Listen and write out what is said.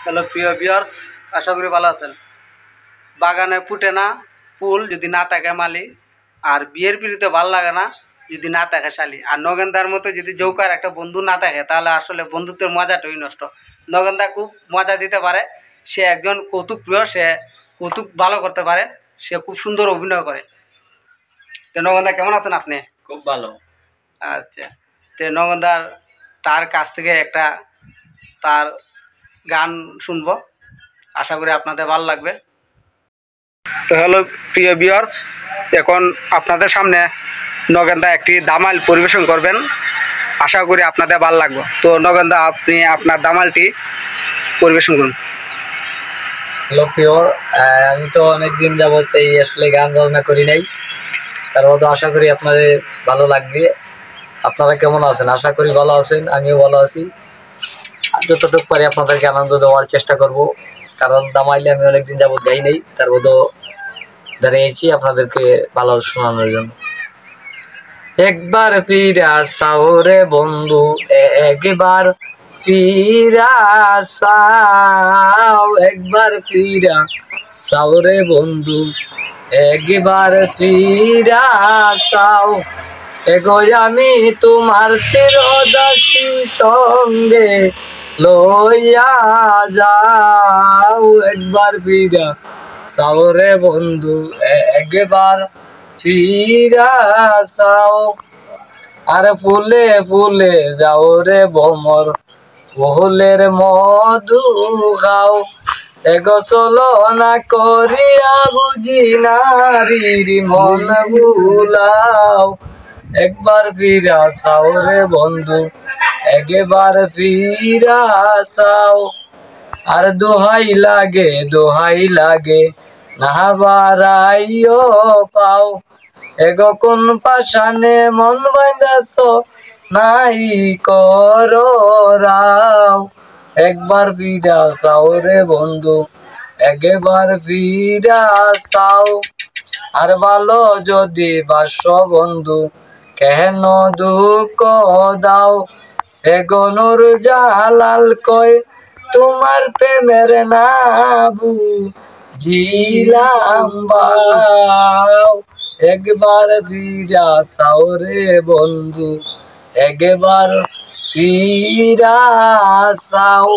Hello প্রিয় viewers, আশা করি ভালো আছেন। বাগানে ফুটে না ফুল যদি না থাকে মালি, আর বিয়ের পিড়িতে ভালো লাগে না যদি না থাকে শালি। আর নগেন্দার মতো যদি জৌকার একটা বন্ধু না থাকে তাহলে আসলে বন্ধুত্বের মজাটাই নষ্ট। নগেন্দা খুব মজা দিতে পারে, সে একজন কৌতুক প্রিয়, সে কৌতুক ভালো করতে পারে, সে খুব সুন্দর অভিনয় করে। তো নগেন্দা কেমন আছেন আপনি? খুব ভালো। আচ্ছা, তো নগেন্দার তার কাছ থেকে একটা তার গান শুনবো, আশা করি আপনাদের ভালো লাগবে। তো হ্যালো প্রিয় ভিউয়ার্স, এখন আপনাদের সামনে নগেন্দা একটি দামাল পরিবেশন করবেন, আশা করি আপনাদের ভালো লাগবে। তো নগেন্দা, আপনি আপনার দামালটি পরিবেশন করুন। হ্যালো প্রিয়, আমি তো অনেকদিন যাবত এই আসলে গান বাজনা করি নাই, তার মধ্যে আশা করি আপনাদের ভালো লাগবে। আপনারা কেমন আছেন? আশা করি ভালো আছেন, আমিও ভালো আছি। যতটুকু পারি আপনাদেরকে আনন্দ দেওয়ার চেষ্টা করব, কারণ দামাইলে আমি অনেকদিন যাবত গাই নাই, তার মধ্যে দাঁড়িয়েছি আপনাদেরকে ভালো শোনানোর জন্য। একবার ফিরা সাওরে বন্ধু, একবার ফিরা সাও, একবার ফিরা সাওরে বন্ধু, একবার ফিরা সাও। এগো আমি তোমার চিরদাসী সঙ্গে লইয়া যাও, একবার ফিরা সাওরে বন্ধু, একবার ফিরা সাও। আর ফুলে ফুলে যাও রে ভ্রমর, ফুলের মধু খাও। এগো চলো না করিয়া বুঝি নারীর মন ভুলাও, একবার ফিরা চাও রে বন্ধু, একবার ফিরা চাও। আর দোহাই লাগে না বারাইও পাও। এগো কোন পাশানে মন বাঁধাছ নাই করো রাও, একবার ফিরা চাও রে বন্ধু, একবার ফিরা চাও। আর ভালো যদি বাসো বন্ধু, কেন দুঃখ দাও। এগো নূর জালাল কয় তোমার প্রেমের না বুঝিলাম বাও, একবার ফিরা চাও রে বন্ধু, একবার ফিরা চাও।